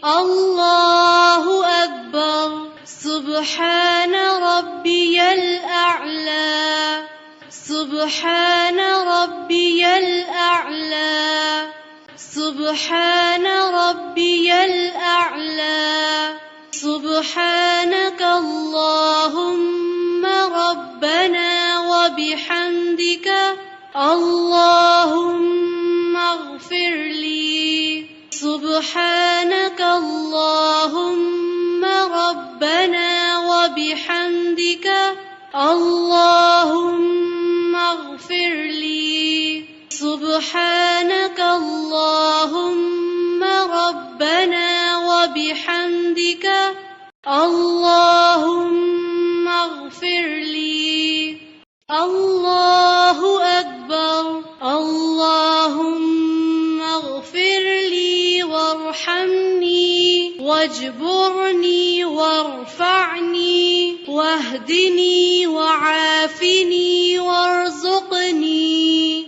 الله أكبر. سبحان ربي الأعلى. سبحان ربي الأعلى. سبحان ربي الأعلى. سبحانك اللهم ربنا وبحمدك اللهم اغفر لي. سبحانك اللهم ربنا وبحمدك اللهم اغفر لي. سبحانك اللهم ربنا وبحمدك اللهم اغفر لي. الله أكبر. اللهم اغفر لي وارحمني واجبرني وارفعني واهدني وعافني وارزقني